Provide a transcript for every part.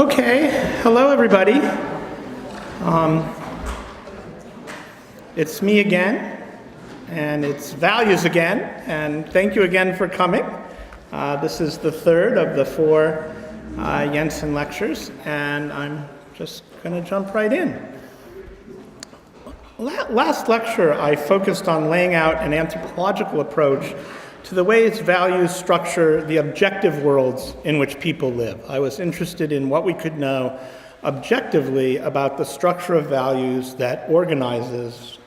Okay, hello everybody. It's me again, and it's values again, and thank you again for coming. This is the third of the four Jensen lectures, and I'm just going to jump right in. Last lecture, I focused on laying out an anthropological approach to the ways values structure the objective worlds in which people live. I was interested in what we could know objectively about the structure of values that organizes,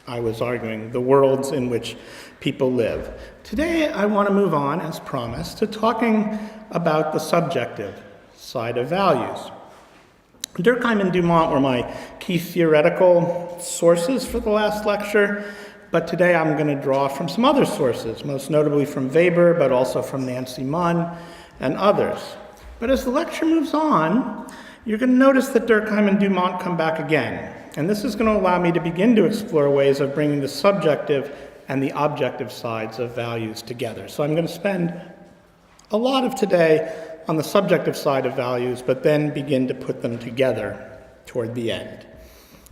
I was arguing, the worlds in which people live. Today, I want to move on, as promised, to talking about the subjective side of values. Durkheim and Dumont were my key theoretical sources for the last lecture, but today I'm going to draw from some other sources, most notably from Weber, but also from Nancy Munn and others. But as the lecture moves on, you're going to notice that Durkheim and Dumont come back again. And this is going to allow me to begin to explore ways of bringing the subjective and the objective sides of values together. So I'm going to spend a lot of today on the subjective side of values, but then begin to put them together toward the end.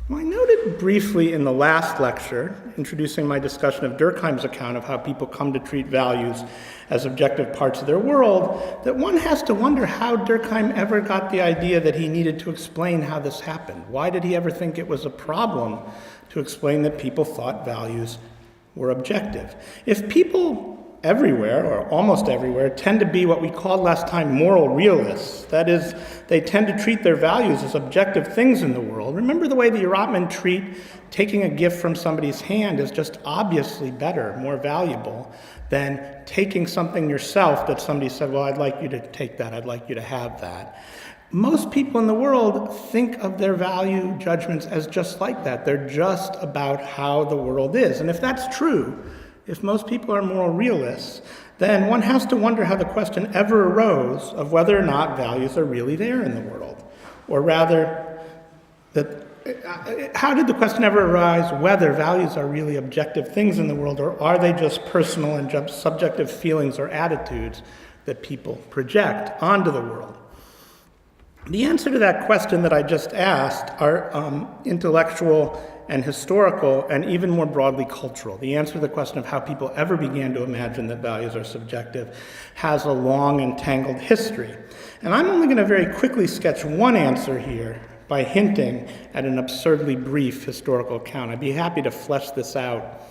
Well, I noted briefly in the last lecture, introducing my discussion of Durkheim's account of how people come to treat values as objective parts of their world, that one has to wonder how Durkheim ever got the idea that he needed to explain how this happened. Why did he ever think it was a problem to explain that people thought values were objective? If people everywhere, or almost everywhere, tend to be what we called last time moral realists. That is, they tend to treat their values as objective things in the world. Remember the way the Eurotmen treat taking a gift from somebody's hand as just obviously better, more valuable, than taking something yourself that somebody said, well, I'd like you to take that, I'd like you to have that. Most people in the world think of their value judgments as just like that. They're just about how the world is. And if that's true, if most people are moral realists, then one has to wonder how the question ever arose of whether or not values are really there in the world. Or rather, how did the question ever arise whether values are really objective things in the world, or are they just personal and subjective feelings or attitudes that people project onto the world? The answer to that question that I just asked are intellectual and historical, and even more broadly cultural. The answer to the question of how people ever began to imagine that values are subjective has a long and tangled history. And I'm only going to very quickly sketch one answer here by hinting at an absurdly brief historical account. I'd be happy to flesh this out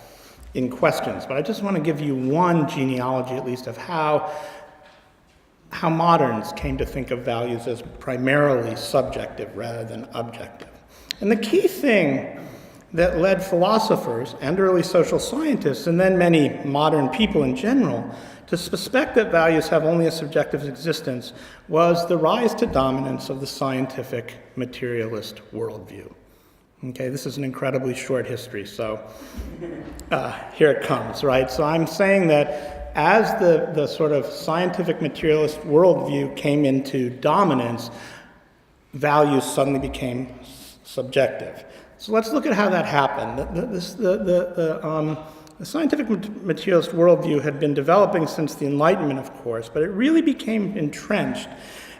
in questions, but I just want to give you one genealogy, at least, of how moderns came to think of values as primarily subjective rather than objective. And the key thing that led philosophers and early social scientists, and then many modern people in general, to suspect that values have only a subjective existence was the rise to dominance of the scientific materialist worldview. Okay, this is an incredibly short history, so here it comes, right? So I'm saying that as the sort of scientific materialist worldview came into dominance, values suddenly became subjective. So let's look at how that happened. The scientific materialist worldview had been developing since the Enlightenment, of course, but it really became entrenched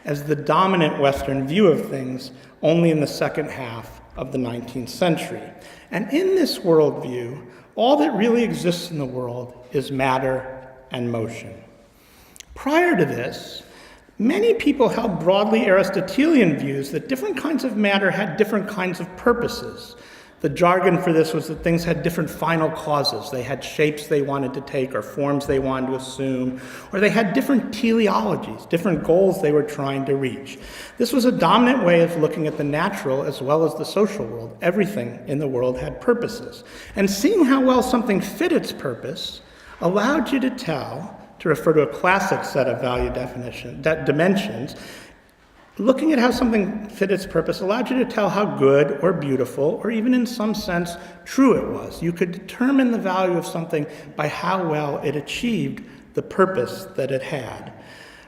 as the dominant Western view of things only in the second half of the 19th century. And in this worldview, all that really exists in the world is matter and motion. Prior to this, many people held broadly Aristotelian views that different kinds of matter had different kinds of purposes. The jargon for this was that things had different final causes. They had shapes they wanted to take or forms they wanted to assume, or they had different teleologies, different goals they were trying to reach. This was a dominant way of looking at the natural as well as the social world. Everything in the world had purposes. And seeing how well something fit its purpose allowed you to tell, to refer to a classic set of value dimensions, looking at how something fit its purpose allowed you to tell how good or beautiful, or even in some sense, true it was. You could determine the value of something by how well it achieved the purpose that it had.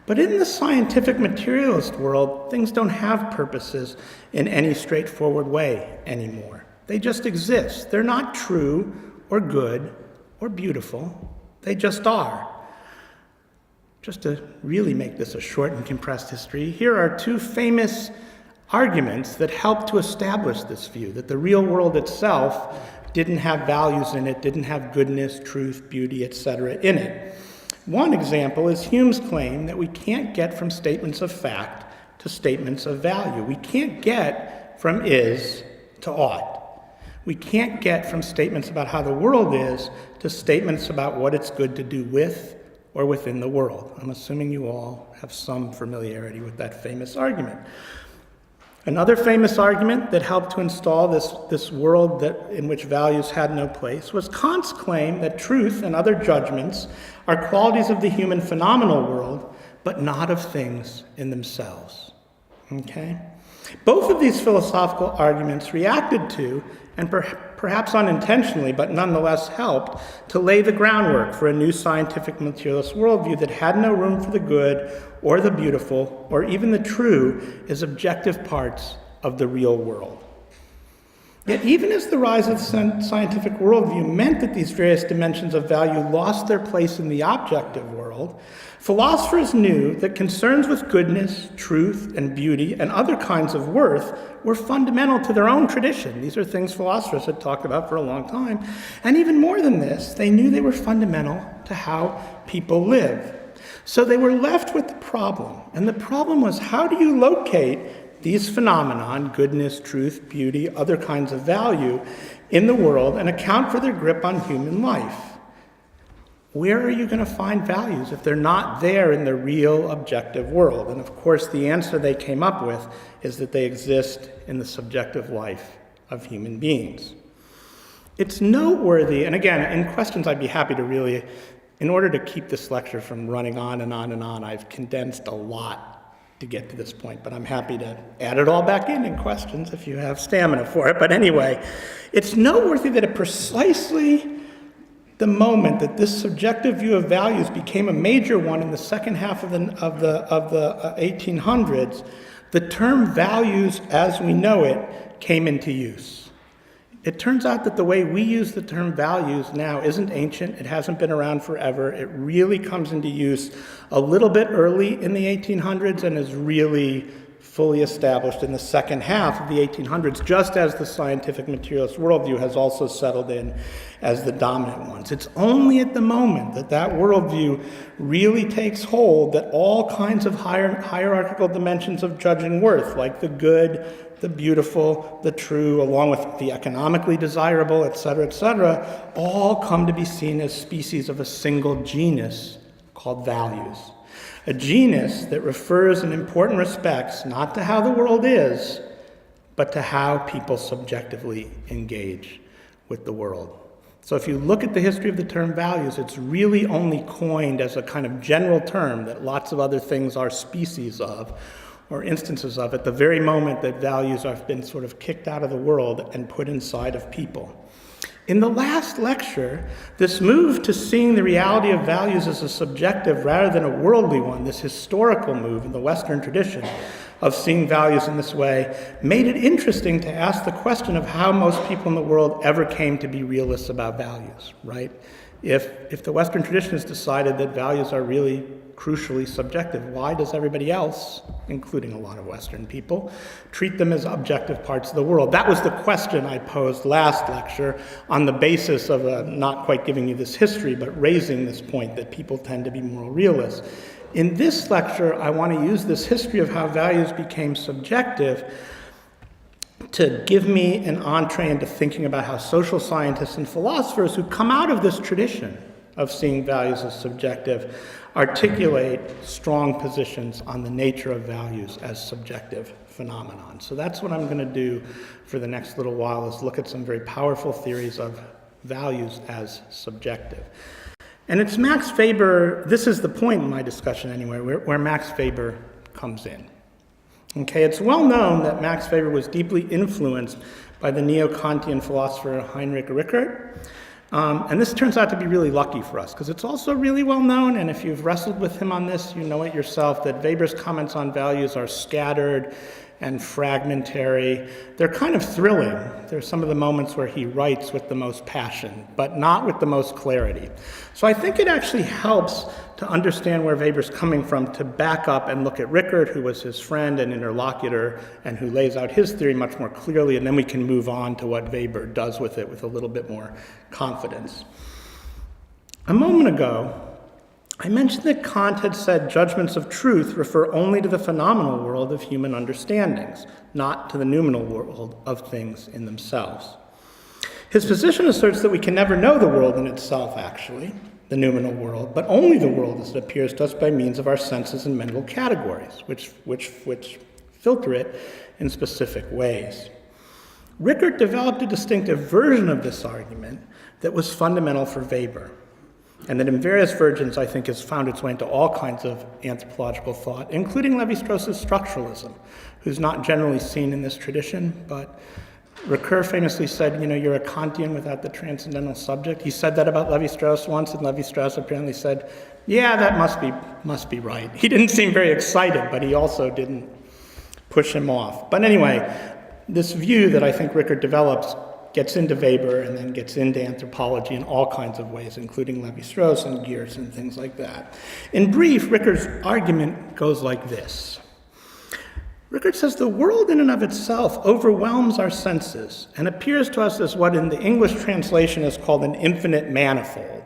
But in the scientific materialist world, things don't have purposes in any straightforward way anymore. They just exist. They're not true or good or beautiful. They just are. just to really make this a short and compressed history, here are two famous arguments that help to establish this view, that the real world itself didn't have values in it, didn't have goodness, truth, beauty, etc. in it. One example is Hume's claim that we can't get from statements of fact to statements of value. We can't get from is to ought. We can't get from statements about how the world is to statements about what it's good to do with or within the world. I'm assuming you all have some familiarity with that famous argument. Another famous argument that helped to install this world in which values had no place was Kant's claim that truth and other judgments are qualities of the human phenomenal world, but not of things in themselves. Okay? Both of these philosophical arguments reacted to, and perhaps unintentionally, but nonetheless helped, to lay the groundwork for a new scientific materialist worldview that had no room for the good or the beautiful or even the true as objective parts of the real world. Yet even as the rise of the scientific worldview meant that these various dimensions of value lost their place in the objective world, philosophers knew that concerns with goodness, truth, and beauty, and other kinds of worth were fundamental to their own tradition. These are things philosophers had talked about for a long time. And even more than this, they knew they were fundamental to how people live. So they were left with the problem. And the problem was, how do you locate these phenomena, goodness, truth, beauty, other kinds of value, in the world and account for their grip on human life? Where are you going to find values if they're not there in the real objective world? And of course, the answer they came up with is that they exist in the subjective life of human beings. It's noteworthy, and again, in questions I'd be happy to really, in order to keep this lecture from running on and on and on, I've condensed a lot to get to this point, but I'm happy to add it all back in questions if you have stamina for it. But anyway, it's noteworthy that at precisely the moment that this subjective view of values became a major one in the second half of the 1800s, the term values as we know it came into use. It turns out that the way we use the term values now isn't ancient. It hasn't been around forever. It really comes into use a little bit early in the 1800s and is really fully established in the second half of the 1800s, just as the scientific materialist worldview has also settled in as the dominant ones. It's only at the moment that that worldview really takes hold that all kinds of hierarchical dimensions of judging worth, like the good, the beautiful, the true, along with the economically desirable, etc., all come to be seen as species of a single genus called values. A genus that refers in important respects not to how the world is, but to how people subjectively engage with the world. So if you look at the history of the term values, it's really only coined as a kind of general term that lots of other things are species of, or instances of, at the very moment that values have been sort of kicked out of the world and put inside of people. In the last lecture, this move to seeing the reality of values as a subjective rather than a worldly one, this historical move in the Western tradition of seeing values in this way, made it interesting to ask the question of how most people in the world ever came to be realists about values, right? If the Western tradition has decided that values are really crucially subjective, why does everybody else, including a lot of Western people, treat them as objective parts of the world? That was the question I posed last lecture on the basis of not quite giving you this history, but raising this point that people tend to be moral realists. In this lecture, I want to use this history of how values became subjective to give me an entree into thinking about how social scientists and philosophers who come out of this tradition of seeing values as subjective articulate strong positions on the nature of values as subjective phenomenon. So that's what I'm going to do for the next little while, is look at some very powerful theories of values as subjective. And it's Max Weber, this is the point in my discussion anyway, where Max Weber comes in. Okay, it's well known that Max Weber was deeply influenced by the neo-Kantian philosopher Heinrich Rickert. And this turns out to be really lucky for us, because it's also really well known, and if you've wrestled with him on this, you know it yourself, that Weber's comments on values are scattered and fragmentary. They're kind of thrilling. They're some of the moments where he writes with the most passion, but not with the most clarity. So I think it actually helps to understand where Weber's coming from to back up and look at Rickert, who was his friend and interlocutor, and who lays out his theory much more clearly, and then we can move on to what Weber does with it with a little bit more confidence. A moment ago, I mentioned that Kant had said judgments of truth refer only to the phenomenal world of human understandings, not to the noumenal world of things in themselves. His position asserts that we can never know the world in itself, actually, the noumenal world, but only the world as it appears to us by means of our senses and mental categories, which filter it in specific ways. Rickert developed a distinctive version of this argument that was fundamental for Weber, and that in various versions, I think, has found its way into all kinds of anthropological thought, including Lévi-Strauss's structuralism, who's not generally seen in this tradition, but Rickert famously said, you're a Kantian without the transcendental subject. He said that about Lévi-Strauss once, and Lévi-Strauss apparently said, yeah, that must be right. He didn't seem very excited, but he also didn't push him off. But anyway, this view that I think Rickert develops gets into Weber and then gets into anthropology in all kinds of ways, including Lévi-Strauss and Geertz and things like that. In brief, Rickert's argument goes like this. Rickert says the world in and of itself overwhelms our senses and appears to us as what in the English translation is called an infinite manifold.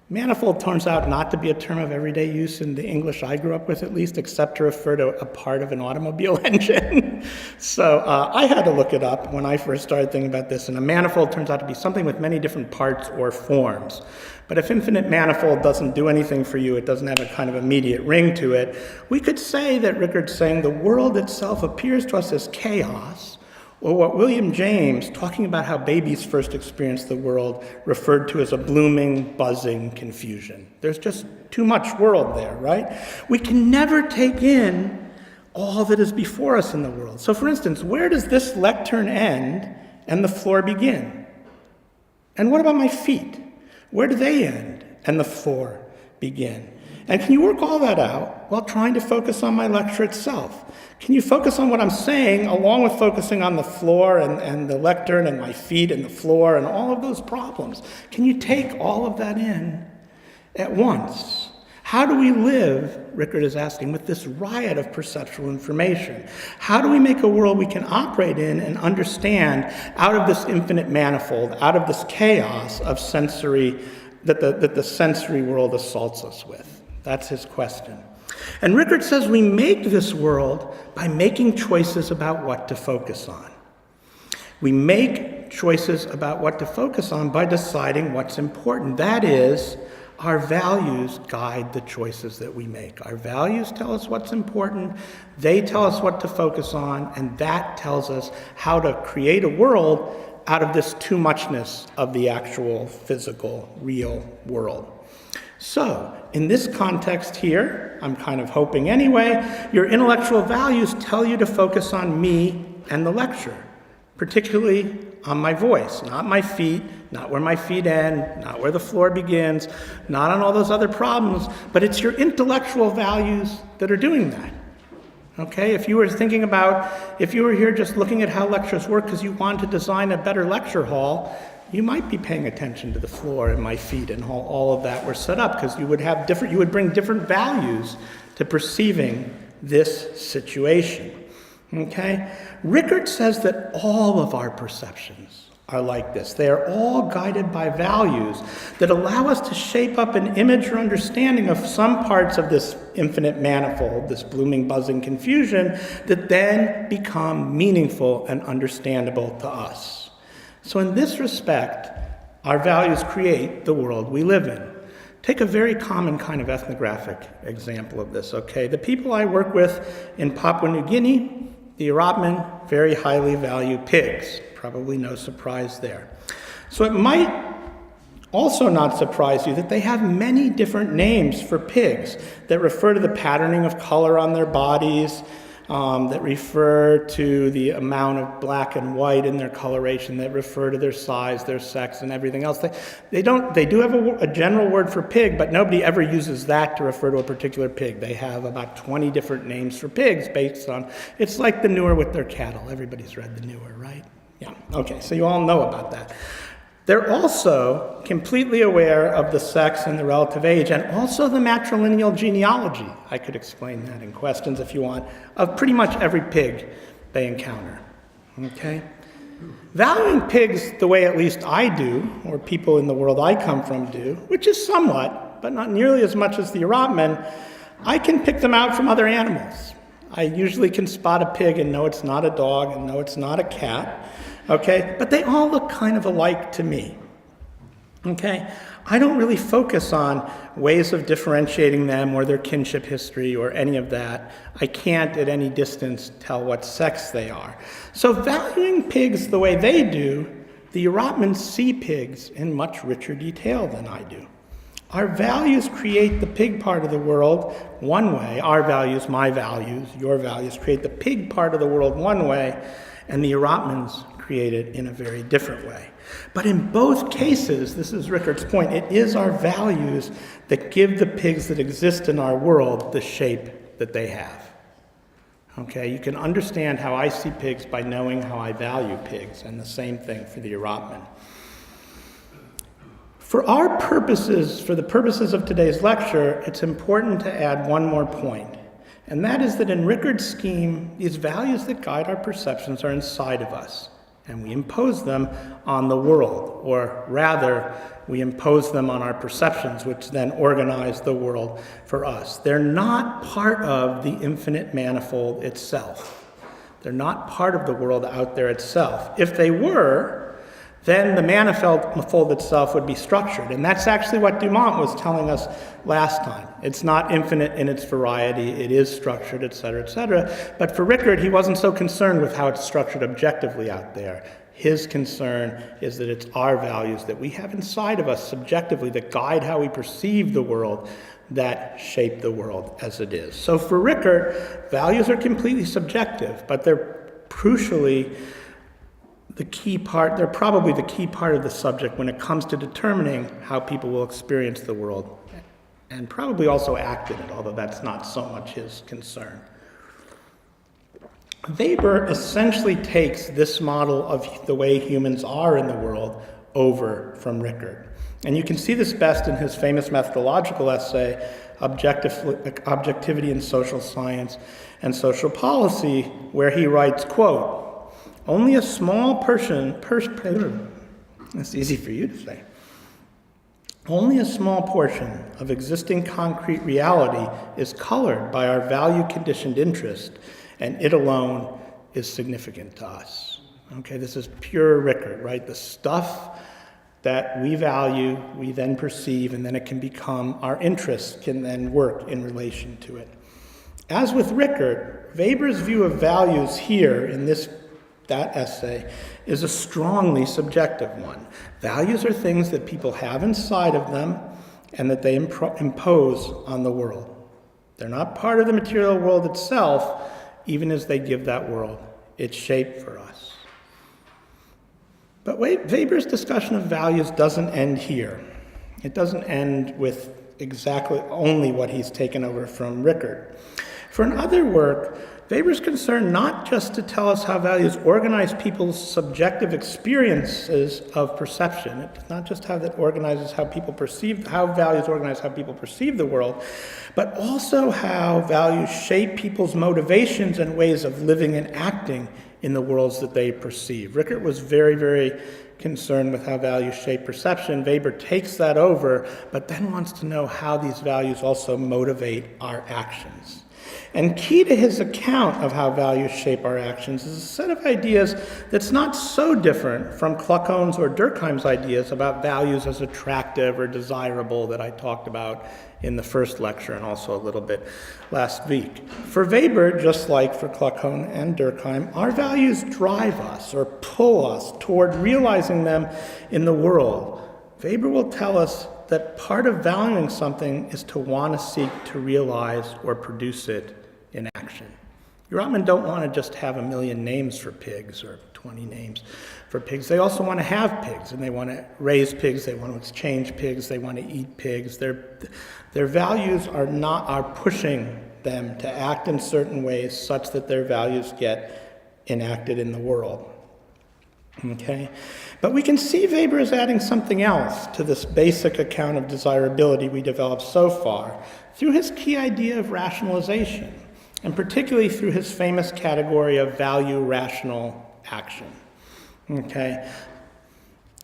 Manifold turns out not to be a term of everyday use in the English I grew up with, at least, except to refer to a part of an automobile engine. So I had to look it up when I first started thinking about this, and a manifold turns out to be something with many different parts or forms. But if infinite manifold doesn't do anything for you, it doesn't have a kind of immediate ring to it, we could say that Rickert's saying the world itself appears to us as chaos, or what William James, talking about how babies first experience the world, referred to as a blooming, buzzing confusion. There's just too much world there, right? We can never take in all that is before us in the world. So for instance, where does this lectern end and the floor begin? And what about my feet? Where do they end and the floor begin? And can you work all that out while trying to focus on my lecture itself? Can you focus on what I'm saying along with focusing on the floor and the lectern and my feet and the floor and all of those problems? Can you take all of that in at once? How do we live, Rickert is asking, with this riot of perceptual information? How do we make a world we can operate in and understand out of this infinite manifold, out of this chaos of sensory, that the sensory world assaults us with? That's his question. And Rickert says we make this world by making choices about what to focus on. We make choices about what to focus on by deciding what's important. That is, our values guide the choices that we make. Our values tell us what's important, they tell us what to focus on, and that tells us how to create a world out of this too muchness of the actual physical, real world. So, in this context here, I'm kind of hoping anyway, your intellectual values tell you to focus on me and the lecture, particularly on my voice, not my feet, not where my feet end, not where the floor begins, not on all those other problems, but it's your intellectual values that are doing that. Okay, if you were here just looking at how lectures work because you want to design a better lecture hall, you might be paying attention to the floor and my feet and how all of that were set up, because you would bring different values to perceiving this situation. Okay? Rickert says that all of our perceptions are like this. They are all guided by values that allow us to shape up an image or understanding of some parts of this infinite manifold, this blooming, buzzing confusion, that then become meaningful and understandable to us. So in this respect, our values create the world we live in. Take a very common kind of ethnographic example of this, okay? The people I work with in Papua New Guinea, the Arapmen, very highly value pigs. Probably no surprise there. So it might also not surprise you that they have many different names for pigs that refer to the patterning of color on their bodies, that refer to the amount of black and white in their coloration, that refer to their size, their sex, and everything else. They do have a general word for pig, but nobody ever uses that to refer to a particular pig. They have about 20 different names for pigs based on, it's like the Newer with their cattle. Everybody's read the Newer, right? Yeah, okay, so you all know about that. They're also completely aware of the sex and the relative age, and also the matrilineal genealogy. I could explain that in questions if you want, of pretty much every pig they encounter, okay? Valuing pigs the way at least I do, or people in the world I come from do, which is somewhat, but not nearly as much as the Eurotmen, I can pick them out from other animals. I usually can spot a pig and know it's not a dog and know it's not a cat. Okay, but they all look kind of alike to me. Okay, I don't really focus on ways of differentiating them or their kinship history or any of that. I can't at any distance tell what sex they are. So valuing pigs the way they do, the Eurotmans see pigs in much richer detail than I do. Our values create the pig part of the world one way. Our values, my values, your values create the pig part of the world one way, and the Eurotmans create it in a very different way. But in both cases, this is Rickard's point, it is our values that give the pigs that exist in our world the shape that they have. Okay, you can understand how I see pigs by knowing how I value pigs, and the same thing for the Eurotman. For our purposes, for the purposes of today's lecture, it's important to add one more point. And that is that in Rickard's scheme, these values that guide our perceptions are inside of us, and we impose them on the world, or rather, we impose them on our perceptions, which then organize the world for us. They're not part of the infinite manifold itself. They're not part of the world out there itself. If they were, then the manifold itself would be structured. And that's actually what Dumont was telling us last time. It's not infinite in its variety, it is structured, et cetera, et cetera. But for Rickard, he wasn't so concerned with how it's structured objectively out there. His concern is that it's our values that we have inside of us subjectively that guide how we perceive the world, that shape the world as it is. So for Rickard, values are completely subjective, but they're crucially the key part, they're probably the key part of the subject when it comes to determining how people will experience the world and probably also act in it, although that's not so much his concern. Weber essentially takes this model of the way humans are in the world over from Rickard. And you can see this best in his famous methodological essay, Objectivity in Social Science and Social Policy, where he writes, quote, only a small portion, that's easy for you to say, only a small portion of existing concrete reality is colored by our value-conditioned interest, and it alone is significant to us. Okay, this is pure Rickard, right? The stuff that we value, we then perceive, and then it can become, our interest can then work in relation to it. As with Rickard, Weber's view of values here in that essay is a strongly subjective one. Values are things that people have inside of them and that they impose on the world. They're not part of the material world itself, even as they give that world its shape for us. But Weber's discussion of values doesn't end here. It doesn't end with exactly only what he's taken over from Rickard. For another work, Weber's concerned not just to tell us how values organize people's subjective experiences of perception. It's not just how that organizes how values organize how people perceive the world, but also how values shape people's motivations and ways of living and acting in the worlds that they perceive. Rickard was very, very concerned with how values shape perception. Weber takes that over, but then wants to know how these values also motivate our actions. And key to his account of how values shape our actions is a set of ideas that's not so different from Kluckhohn's or Durkheim's ideas about values as attractive or desirable that I talked about in the first lecture and also a little bit last week. For Weber, just like for Kluckhohn and Durkheim, our values drive us or pull us toward realizing them in the world. Weber will tell us that part of valuing something is to want to seek to realize or produce it in action. European don't want to just have 1 million names for pigs or 20 names for pigs. They also want to have pigs, and they want to raise pigs, they want to exchange pigs, they want to eat pigs. Their values are pushing them to act in certain ways such that their values get enacted in the world. Okay? But we can see Weber is adding something else to this basic account of desirability we developed so far through his key idea of rationalization, and particularly through his famous category of value-rational action. Okay?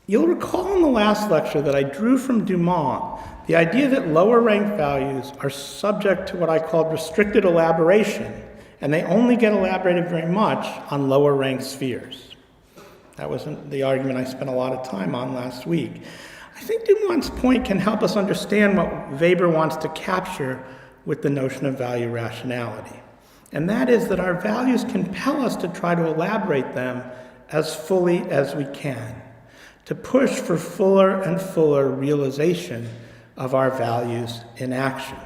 You'll recall in the last lecture that I drew from Dumont the idea that lower-ranked values are subject to what I called restricted elaboration, and they only get elaborated very much on lower-ranked spheres. That was the argument I spent a lot of time on last week. I think Dumont's point can help us understand what Weber wants to capture with the notion of value rationality. And that is that our values compel us to try to elaborate them as fully as we can, to push for fuller and fuller realization of our values in action.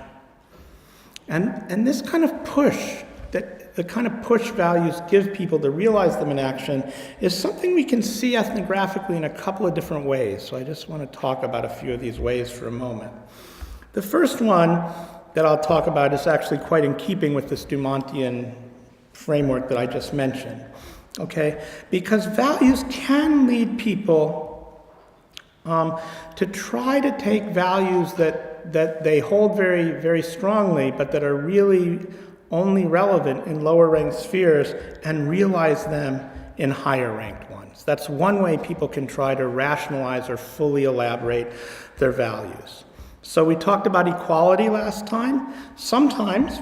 And this kind of push, the kind of push values give people to realize them in action, is something we can see ethnographically in a couple of different ways. So I just want to talk about a few of these ways for a moment. The first one that I'll talk about is actually quite in keeping with this Dumontian framework that I just mentioned. Okay? Because values can lead people to try to take values that they hold very, very strongly, but that are really only relevant in lower-ranked spheres, and realize them in higher-ranked ones. That's one way people can try to rationalize or fully elaborate their values. So we talked about equality last time. Sometimes,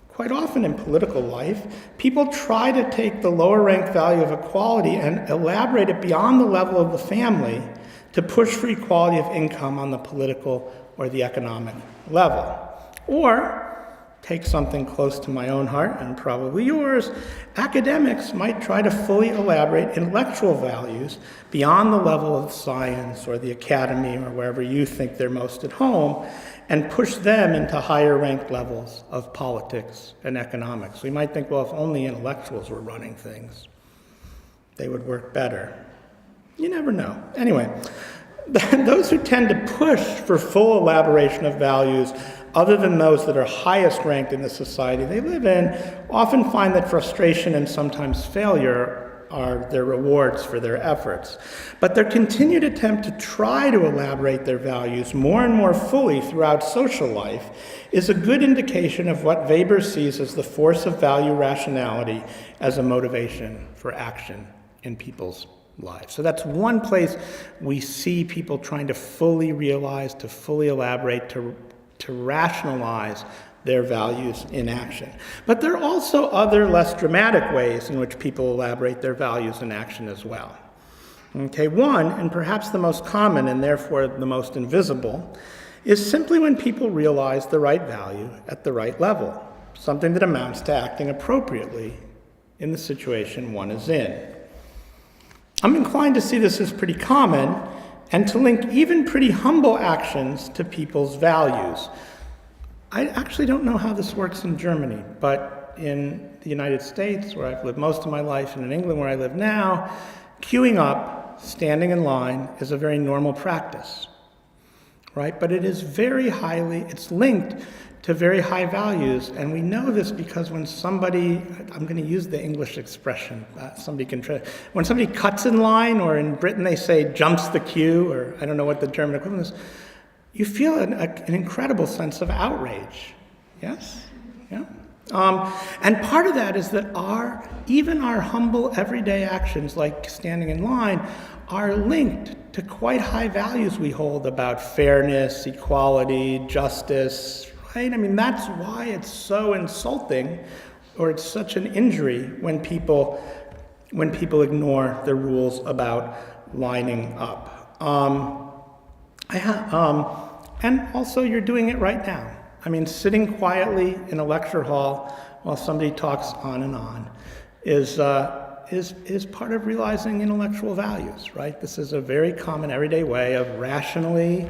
quite often in political life, people try to take the lower-ranked value of equality and elaborate it beyond the level of the family to push for equality of income on the political or the economic level. Or, take something close to my own heart, and probably yours, academics might try to fully elaborate intellectual values beyond the level of science or the academy or wherever you think they're most at home, and push them into higher ranked levels of politics and economics. We might think, well, if only intellectuals were running things, they would work better. You never know. Anyway, those who tend to push for full elaboration of values other than those that are highest ranked in the society they live in often find that frustration and sometimes failure are their rewards for their efforts. But their continued attempt to try to elaborate their values more and more fully throughout social life is a good indication of what Weber sees as the force of value rationality as a motivation for action in people's lives. So that's one place we see people trying to fully realize, to fully elaborate, to rationalize their values in action. But there are also other less dramatic ways in which people elaborate their values in action as well. Okay, one, and perhaps the most common and therefore the most invisible, is simply when people realize the right value at the right level, something that amounts to acting appropriately in the situation one is in. I'm inclined to see this as pretty common, and to link even pretty humble actions to people's values. I actually don't know how this works in Germany, but in the United States, where I've lived most of my life, and in England, where I live now, queuing up, standing in line, is a very normal practice, right? But it is it's linked to very high values, and we know this because when somebody, I'm going to use the English expression, when somebody cuts in line, or in Britain they say jumps the queue, or I don't know what the German equivalent is, you feel an incredible sense of outrage. Yes? Yeah. And part of that is that even our humble everyday actions, like standing in line, are linked to quite high values we hold about fairness, equality, justice, right? I mean, that's why it's so insulting, or it's such an injury when people ignore the rules about lining up. And also, you're doing it right now. I mean, sitting quietly in a lecture hall while somebody talks on and on is part of realizing intellectual values, right? This is a very common everyday way of rationally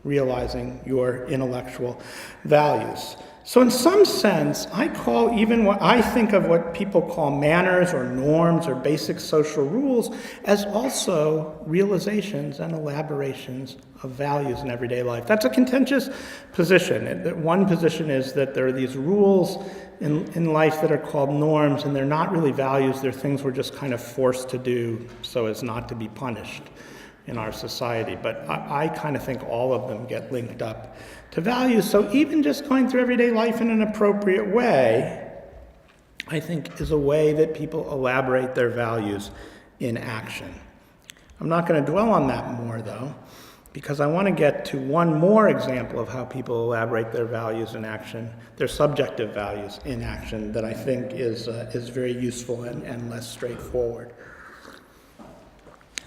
realizing your intellectual values. So in some sense, I call even what I think of what people call manners or norms or basic social rules as also realizations and elaborations of values in everyday life. That's a contentious position. One position is that there are these rules in life that are called norms, and they're not really values. They're things we're just kind of forced to do so as not to be punished in our society. But I kind of think all of them get linked up to values. So even just going through everyday life in an appropriate way, I think, is a way that people elaborate their values in action. I'm not going to dwell on that more, though, because I want to get to one more example of how people elaborate their values in action, their subjective values in action, that I think is very useful and less straightforward.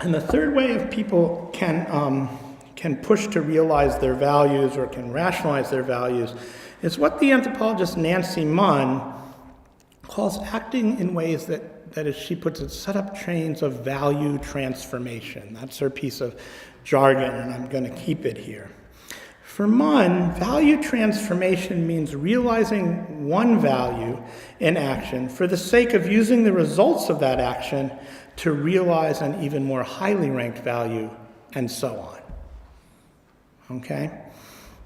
And the third way of people can push to realize their values or can rationalize their values is what the anthropologist Nancy Munn calls acting in ways that, as she puts it, set up chains of value transformation. That's her piece of jargon, and I'm going to keep it here. For Munn, value transformation means realizing one value in action for the sake of using the results of that action to realize an even more highly ranked value, and so on. Okay?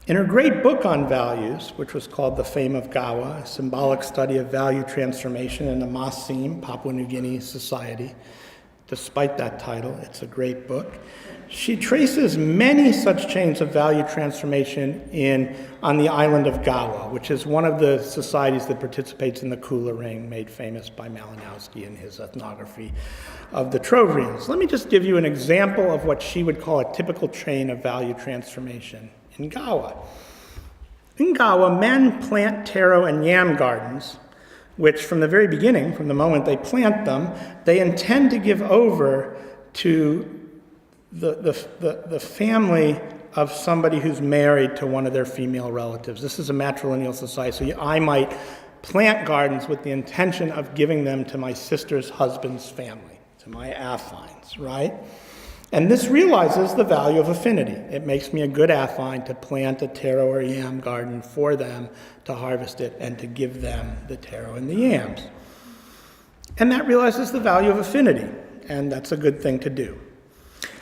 In her great book on values, which was called The Fame of Gawa, a symbolic study of value transformation in a Masim, Papua New Guinea society, despite that title, it's a great book. She traces many such chains of value transformation on the island of Gawa, which is one of the societies that participates in the Kula Ring, made famous by Malinowski in his ethnography of the Trobrians. Let me just give you an example of what she would call a typical chain of value transformation in Gawa. In Gawa, men plant taro and yam gardens, which from the very beginning, from the moment they plant them, they intend to give over to the family of somebody who's married to one of their female relatives. This is a matrilineal society, so I might plant gardens with the intention of giving them to my sister's husband's family, to my affines, right? And this realizes the value of affinity. It makes me a good affine to plant a taro or yam garden for them, to harvest it, and to give them the taro and the yams. And that realizes the value of affinity, and that's a good thing to do.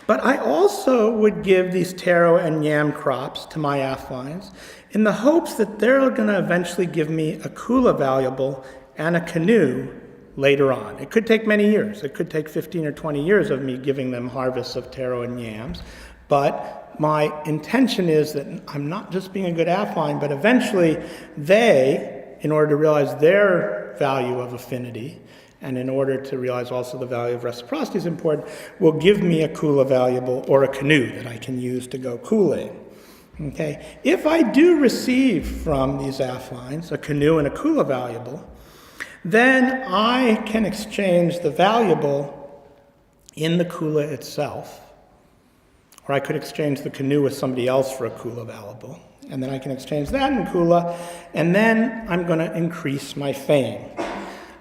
But I also would give these taro and yam crops to my affines in the hopes that they're going to eventually give me a kula valuable and a canoe later on. It could take many years. It could take 15 or 20 years of me giving them harvests of taro and yams. But my intention is that I'm not just being a good affine, but eventually they, in order to realize their value of affinity, and in order to realize also the value of reciprocity is important, will give me a kula valuable or a canoe that I can use to go cooling. Okay? If I do receive from these affines a canoe and a kula valuable, then I can exchange the valuable in the kula itself, or I could exchange the canoe with somebody else for a kula valuable, and then I can exchange that in kula, and then I'm going to increase my fame.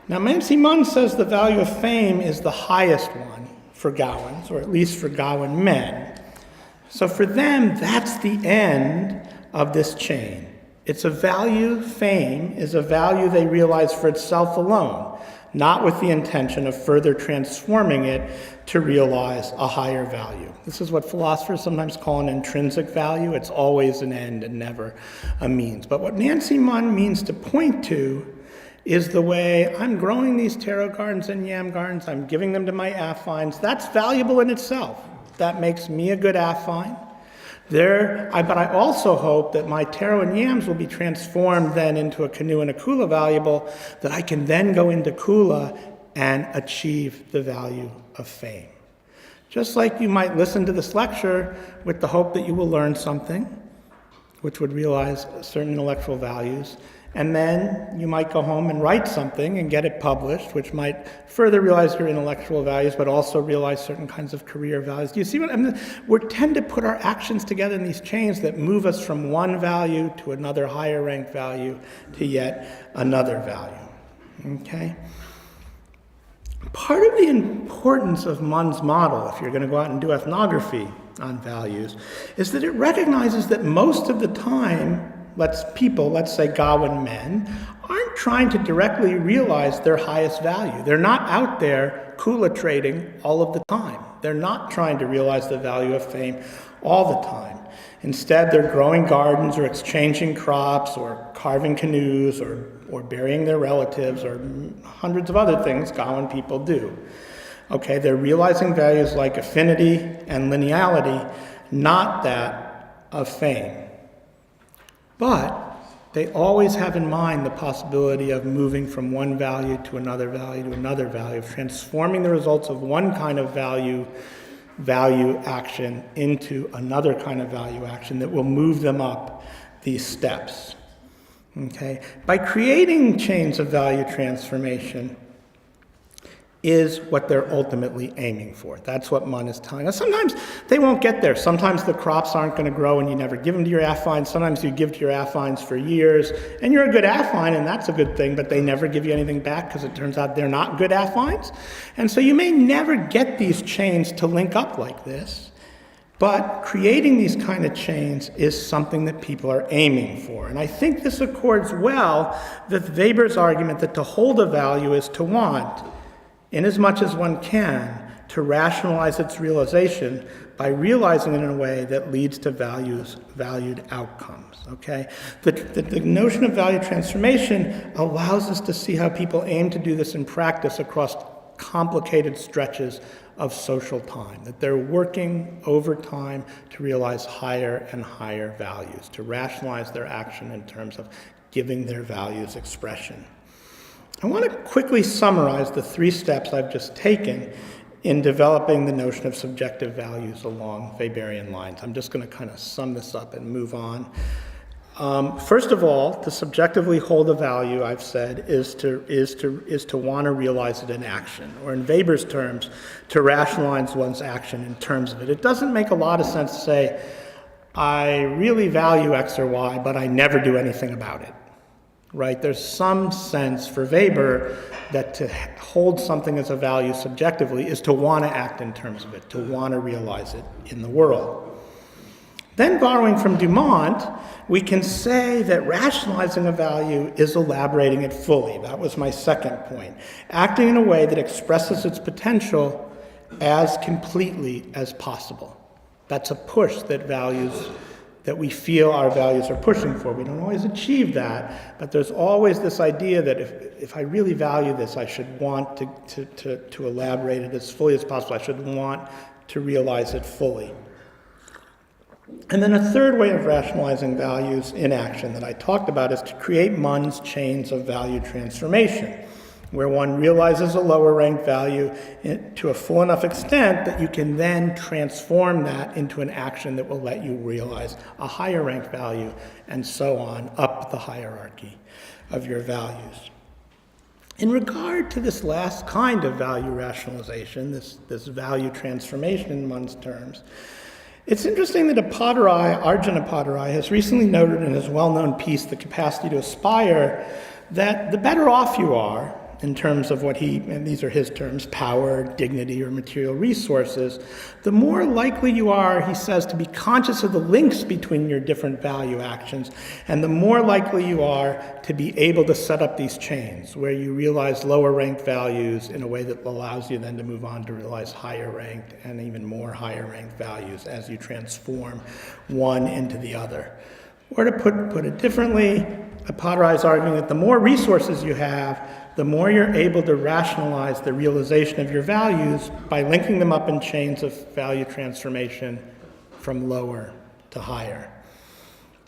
Now, Nancy Munn says the value of fame is the highest one for Gowans, or at least for Gowan men. So for them, that's the end of this chain. It's a value, fame is a value they realize for itself alone, not with the intention of further transforming it to realize a higher value. This is what philosophers sometimes call an intrinsic value. It's always an end and never a means. But what Nancy Munn means to point to is the way I'm growing these taro gardens and yam gardens, I'm giving them to my affines. That's valuable in itself. That makes me a good affine. But I also hope that my taro and yams will be transformed then into a canoe and a kula valuable, that I can then go into kula and achieve the value of fame. Just like you might listen to this lecture with the hope that you will learn something, which would realize certain intellectual values, and then you might go home and write something and get it published, which might further realize your intellectual values, but also realize certain kinds of career values. Do you see what I mean? We tend to put our actions together in these chains that move us from one value to another higher ranked value to yet another value. Okay? Part of the importance of Munn's model, if you're going to go out and do ethnography on values, is that it recognizes that most of the time, let's say Gawain men, aren't trying to directly realize their highest value. They're not out there kula trading all of the time. They're not trying to realize the value of fame all the time. Instead, they're growing gardens or exchanging crops or carving canoes or burying their relatives or hundreds of other things Gawain people do. Okay, they're realizing values like affinity and lineality, not that of fame. But they always have in mind the possibility of moving from one value to another value to another value, of transforming the results of one kind of value action into another kind of value action that will move them up these steps. Okay? By creating chains of value transformation is what they're ultimately aiming for. That's what Munn is telling us. Sometimes they won't get there. Sometimes the crops aren't going to grow and you never give them to your affines. Sometimes you give to your affines for years and you're a good affine and that's a good thing, but they never give you anything back because it turns out they're not good affines. And so you may never get these chains to link up like this, but creating these kind of chains is something that people are aiming for. And I think this accords well with Weber's argument that to hold a value is to want, in as much as one can, to rationalize its realization by realizing it in a way that leads to valued outcomes, okay? The notion of value transformation allows us to see how people aim to do this in practice across complicated stretches of social time, that they're working over time to realize higher and higher values, to rationalize their action in terms of giving their values expression. I want to quickly summarize the 3 steps I've just taken in developing the notion of subjective values along Weberian lines. I'm just going to kind of sum this up and move on. First of all, to subjectively hold a value, I've said, is to want to realize it in action, or in Weber's terms, to rationalize one's action in terms of it. It doesn't make a lot of sense to say, I really value X or Y, but I never do anything about it. Right? There's some sense for Weber that to hold something as a value subjectively is to want to act in terms of it, to want to realize it in the world. Then, borrowing from Dumont, we can say that rationalizing a value is elaborating it fully. That was my second point. Acting in a way that expresses its potential as completely as possible. That's a push that we feel our values are pushing for. We don't always achieve that, but there's always this idea that if I really value this, I should want to elaborate it as fully as possible. I should want to realize it fully. And then a third way of rationalizing values in action that I talked about is to create Munn's chains of value transformation, where one realizes a lower ranked value to a full enough extent that you can then transform that into an action that will let you realize a higher ranked value, and so on, up the hierarchy of your values. In regard to this last kind of value rationalization, this value transformation in Munn's terms, it's interesting that Arjun Appadurai has recently noted in his well-known piece, The Capacity to Aspire, that the better off you are, in terms of and these are his terms, power, dignity, or material resources, the more likely you are, he says, to be conscious of the links between your different value actions, and the more likely you are to be able to set up these chains, where you realize lower ranked values in a way that allows you then to move on to realize higher ranked and even more higher ranked values as you transform one into the other. Or to put it differently, Appadurai is arguing that the more resources you have, the more you're able to rationalize the realization of your values by linking them up in chains of value transformation from lower to higher.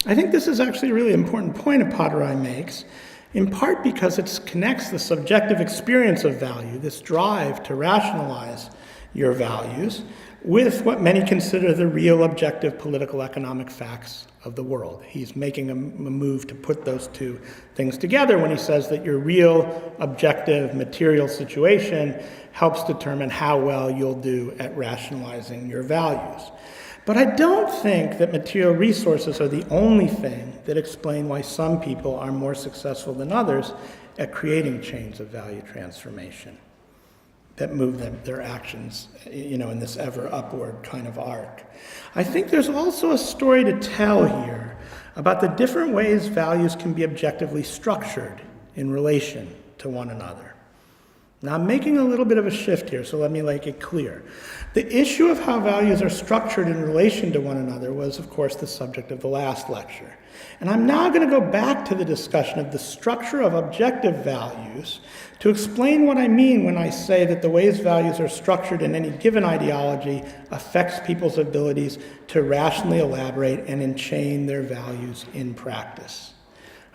I think this is actually a really important point Appadurai makes, in part because it connects the subjective experience of value, this drive to rationalize your values, with what many consider the real objective political economic facts of the world. He's making a move to put those two things together when he says that your real objective material situation helps determine how well you'll do at rationalizing your values. But I don't think that material resources are the only thing that explain why some people are more successful than others at creating chains of value transformation that move their actions, in this ever upward kind of arc. I think there's also a story to tell here about the different ways values can be objectively structured in relation to one another. Now, I'm making a little bit of a shift here, so let me make it clear. The issue of how values are structured in relation to one another was, of course, the subject of the last lecture. And I'm now going to go back to the discussion of the structure of objective values to explain what I mean when I say that the ways values are structured in any given ideology affects people's abilities to rationally elaborate and enchain their values in practice.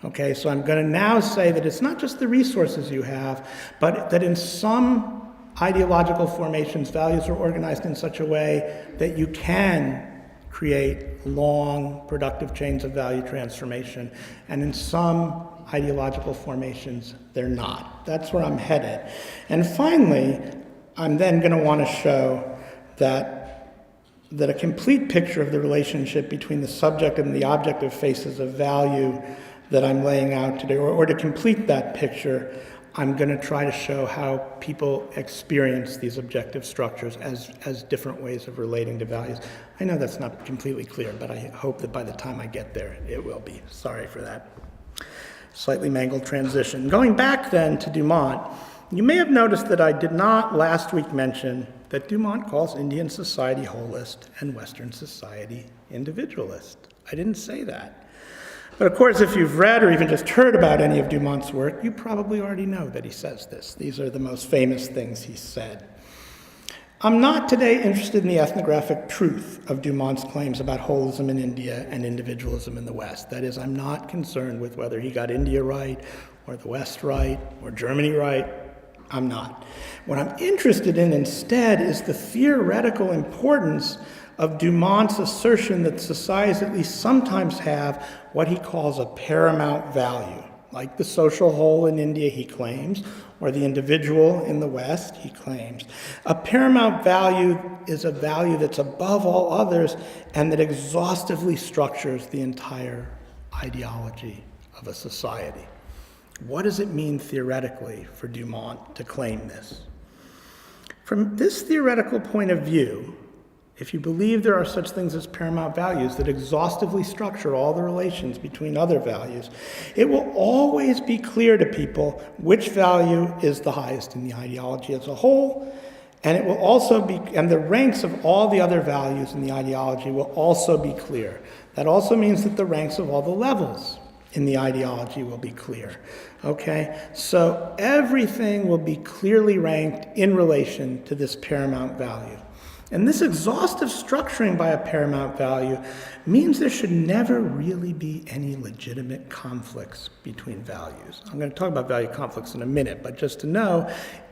Okay, so I'm going to now say that it's not just the resources you have, but that in some ideological formations, values are organized in such a way that you can create long, productive chains of value transformation. And in some ideological formations, they're not. That's where I'm headed. And finally, I'm then going to want to show that a complete picture of the relationship between the subjective and the objective faces of value that I'm laying out today, or to complete that picture, I'm going to try to show how people experience these objective structures as different ways of relating to values. I know that's not completely clear, but I hope that by the time I get there, it will be. Sorry for that slightly mangled transition. Going back then to Dumont, you may have noticed that I did not last week mention that Dumont calls Indian society holist and Western society individualist. I didn't say that. But of course, if you've read or even just heard about any of Dumont's work, you probably already know that he says this. These are the most famous things he said. I'm not today interested in the ethnographic truth of Dumont's claims about holism in India and individualism in the West. That is, I'm not concerned with whether he got India right, or the West right, or Germany right. I'm not. What I'm interested in instead is the theoretical importance of Dumont's assertion that societies at least sometimes have what he calls a paramount value, like the social whole in India, he claims, or the individual in the West, he claims. A paramount value is a value that's above all others and that exhaustively structures the entire ideology of a society. What does it mean theoretically for Dumont to claim this? From this theoretical point of view, if you believe there are such things as paramount values that exhaustively structure all the relations between other values, it will always be clear to people which value is the highest in the ideology as a whole, and it will also be, and the ranks of all the other values in the ideology will also be clear. That also means that the ranks of all the levels in the ideology will be clear. Okay? So everything will be clearly ranked in relation to this paramount value. And this exhaustive structuring by a paramount value means there should never really be any legitimate conflicts between values. I'm going to talk about value conflicts in a minute, but just to know,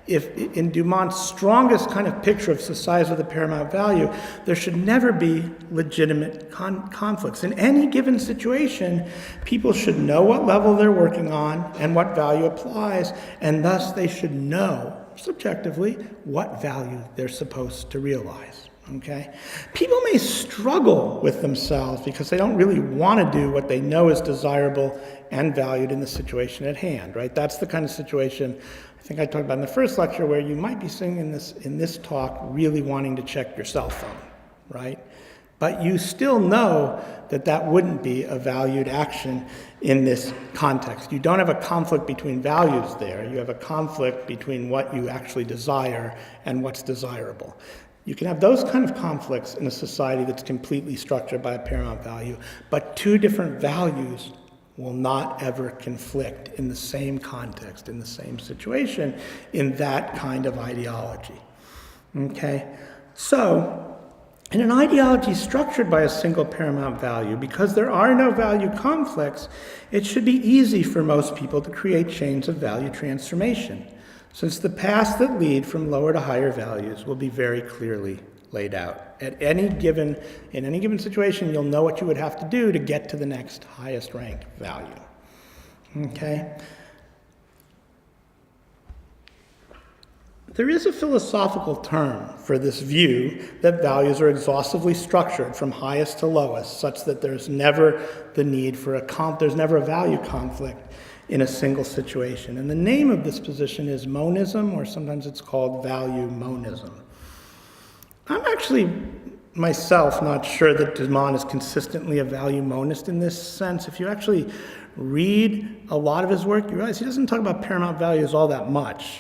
if in Dumont's strongest kind of picture of societies with a paramount value, there should never be legitimate conflicts. In any given situation, people should know what level they're working on and what value applies, and thus they should know subjectively what value they're supposed to realize. Okay? People may struggle with themselves because they don't really want to do what they know is desirable and valued in the situation at hand, right? That's the kind of situation I think I talked about in the first lecture where you might be sitting in this talk really wanting to check your cell phone, right? But you still know that that wouldn't be a valued action in this context. You don't have a conflict between values there. You have a conflict between what you actually desire and what's desirable. You can have those kind of conflicts in a society that's completely structured by a paramount value, but two different values will not ever conflict in the same context, in the same situation, in that kind of ideology. Okay? So, in an ideology structured by a single paramount value, because there are no value conflicts, it should be easy for most people to create chains of value transformation, since the paths that lead from lower to higher values will be very clearly laid out. In any given situation, you'll know what you would have to do to get to the next highest ranked value. Okay? There is a philosophical term for this view that values are exhaustively structured from highest to lowest, such that there's never the need for there's never a value conflict in a single situation. And the name of this position is monism, or sometimes it's called value monism. I'm actually myself not sure that Dumont is consistently a value monist in this sense. If you actually read a lot of his work, you realize he doesn't talk about paramount values all that much.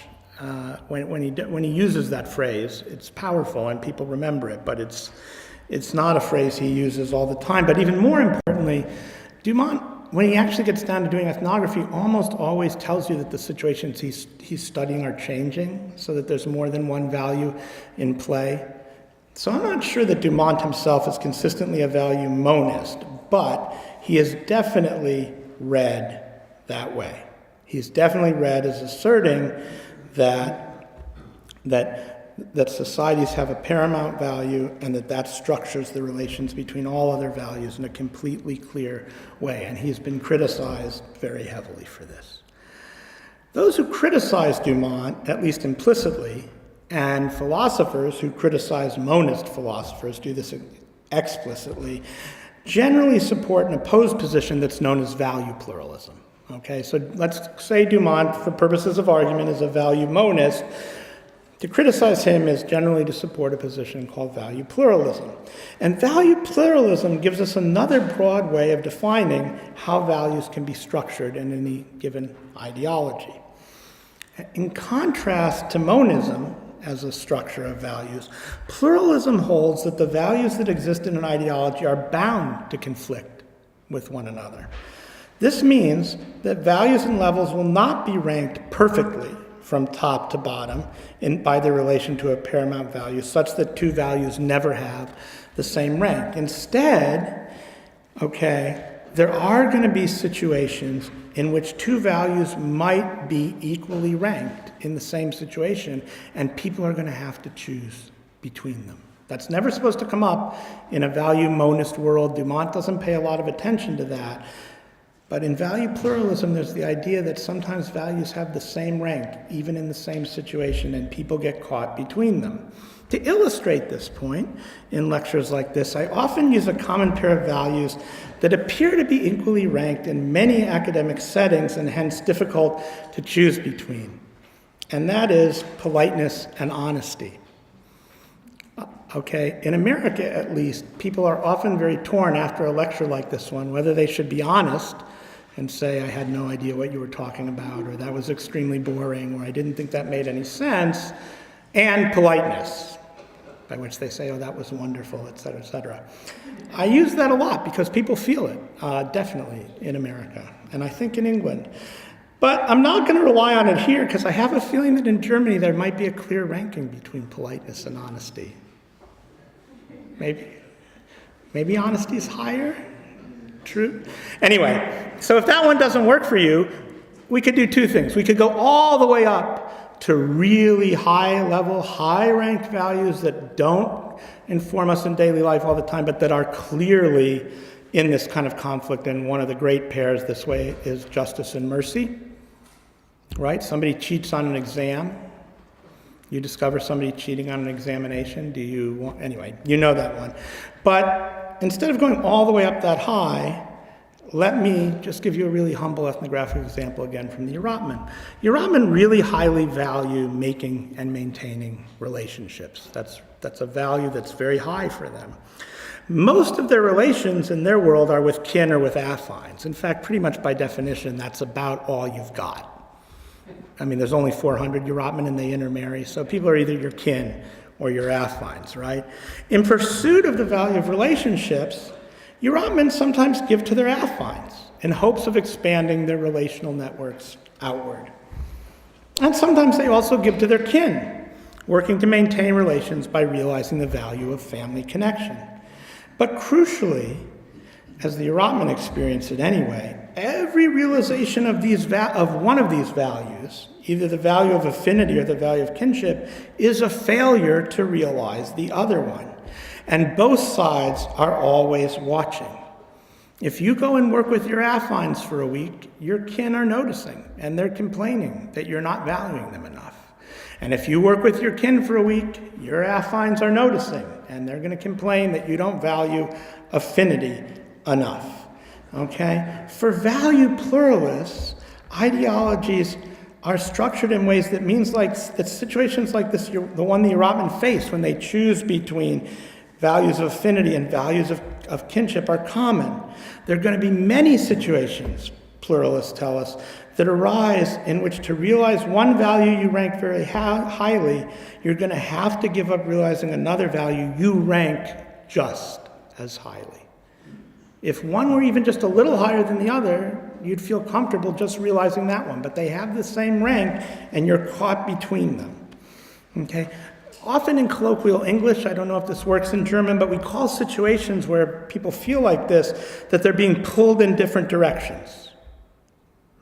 When he uses that phrase, it's powerful and people remember it, but it's not a phrase he uses all the time. But even more importantly, Dumont, when he actually gets down to doing ethnography, almost always tells you that the situations he's studying are changing, so that there's more than one value in play. So I'm not sure that Dumont himself is consistently a value monist, but he is definitely read that way. He's definitely read as asserting that societies have a paramount value and that structures the relations between all other values in a completely clear way. And he's been criticized very heavily for this. Those who criticize Dumont, at least implicitly, and philosophers who criticize monist philosophers do this explicitly, generally support an opposed position that's known as value pluralism. Okay, so let's say Dumont, for purposes of argument, is a value monist. To criticize him is generally to support a position called value pluralism. And value pluralism gives us another broad way of defining how values can be structured in any given ideology. In contrast to monism as a structure of values, pluralism holds that the values that exist in an ideology are bound to conflict with one another. This means that values and levels will not be ranked perfectly from top to bottom by their relation to a paramount value, such that two values never have the same rank. Instead, there are going to be situations in which two values might be equally ranked in the same situation, and people are going to have to choose between them. That's never supposed to come up in a value monist world. Dumont doesn't pay a lot of attention to that. But in value pluralism, there's the idea that sometimes values have the same rank, even in the same situation, and people get caught between them. To illustrate this point, in lectures like this, I often use a common pair of values that appear to be equally ranked in many academic settings and hence difficult to choose between. And that is politeness and honesty. In America at least, people are often very torn after a lecture like this one, whether they should be honest and say, I had no idea what you were talking about, or that was extremely boring, or I didn't think that made any sense, and politeness, by which they say, oh, that was wonderful, et cetera, et cetera. I use that a lot because people feel it, definitely, in America, and I think in England. But I'm not going to rely on it here because I have a feeling that in Germany there might be a clear ranking between politeness and honesty. Maybe honesty is higher? True? Anyway, so if that one doesn't work for you, we could do two things. We could go all the way up to really high-level, high-ranked values that don't inform us in daily life all the time, but that are clearly in this kind of conflict. And one of the great pairs this way is justice and mercy, right? Somebody cheats on an exam. You discover somebody cheating on an examination. Anyway, you know that one. But instead of going all the way up that high, let me just give you a really humble ethnographic example again from the Urapmen. Urapmen really highly value making and maintaining relationships. That's a value that's very high for them. Most of their relations in their world are with kin or with affines. In fact, pretty much by definition, that's about all you've got. I mean, there's only 400 Urapmen and they intermarry, so people are either your kin or your affines, right? In pursuit of the value of relationships, Urapmen sometimes give to their affines in hopes of expanding their relational networks outward. And sometimes they also give to their kin, working to maintain relations by realizing the value of family connection. But crucially, as the Urapmen experience it anyway, every realization of one of these values, either the value of affinity or the value of kinship, is a failure to realize the other one. And both sides are always watching. If you go and work with your affines for a week, your kin are noticing, and they're complaining that you're not valuing them enough. And if you work with your kin for a week, your affines are noticing, and they're going to complain that you don't value affinity enough. Okay? For value pluralists, ideologies are structured in ways that means that situations like this, the one the Urapmen face when they choose between values of affinity and values of kinship are common. There are going to be many situations, pluralists tell us, that arise in which to realize one value you rank very highly, you're going to have to give up realizing another value you rank just as highly. If one were even just a little higher than the other, you'd feel comfortable just realizing that one, but they have the same rank and you're caught between them. Okay? Often in colloquial English, I don't know if this works in German, but we call situations where people feel like this, that they're being pulled in different directions,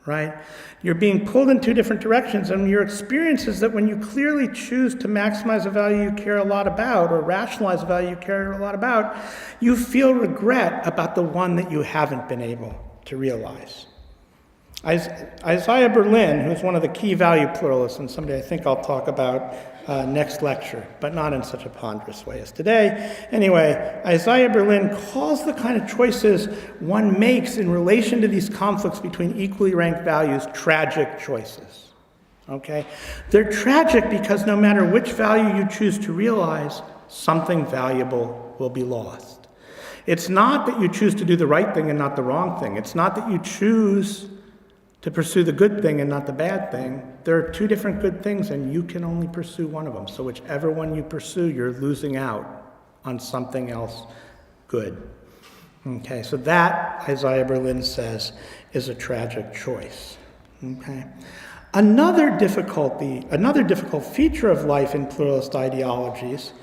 right? You're being pulled in two different directions, and your experience is that when you clearly choose to maximize a value you care a lot about, or rationalize a value you care a lot about, you feel regret about the one that you haven't been able to realize. Isaiah Berlin, who's one of the key value pluralists, and someday I think I'll talk about next lecture, but not in such a ponderous way as today. Anyway, Isaiah Berlin calls the kind of choices one makes in relation to these conflicts between equally ranked values tragic choices. Okay? They're tragic because no matter which value you choose to realize, something valuable will be lost. It's not that you choose to do the right thing and not the wrong thing. It's not that you choose to pursue the good thing and not the bad thing. There are two different good things, and you can only pursue one of them. So whichever one you pursue, you're losing out on something else good. Okay, so that, Isaiah Berlin says, is a tragic choice. Okay. Another difficult feature of life in pluralist ideologies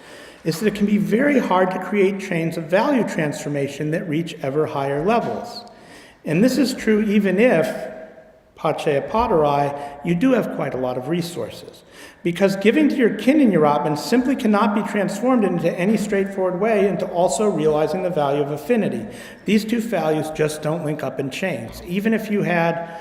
is that it can be very hard to create chains of value transformation that reach ever higher levels. And this is true even if, pace apoderi, you do have quite a lot of resources. Because giving to your kin in Robbins simply cannot be transformed into any straightforward way into also realizing the value of affinity. These two values just don't link up in chains. Even if you had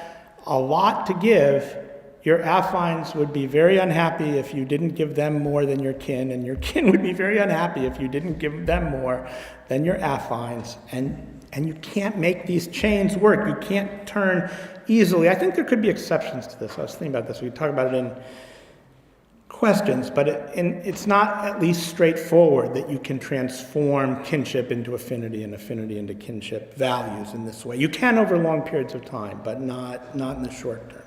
a lot to give, your affines would be very unhappy if you didn't give them more than your kin, and your kin would be very unhappy if you didn't give them more than your affines. And you can't make these chains work. You can't turn easily. I think there could be exceptions to this. I was thinking about this. We could talk about it in questions, but it's not at least straightforward that you can transform kinship into affinity and affinity into kinship values in this way. You can over long periods of time, but not in the short term.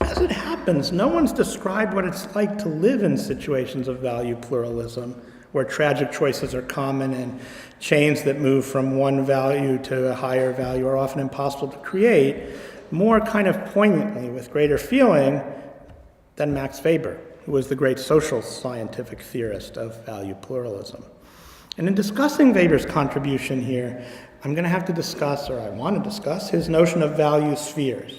As it happens, no one's described what it's like to live in situations of value pluralism, where tragic choices are common and chains that move from one value to a higher value are often impossible to create, more kind of poignantly, with greater feeling, than Max Weber, who was the great social scientific theorist of value pluralism. And in discussing Weber's contribution here, I'm going to have to discuss, or I want to discuss, his notion of value spheres.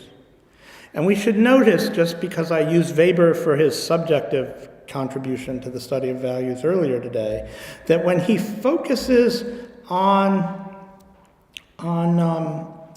And we should notice, just because I used Weber for his subjective contribution to the study of values earlier today, that when he focuses on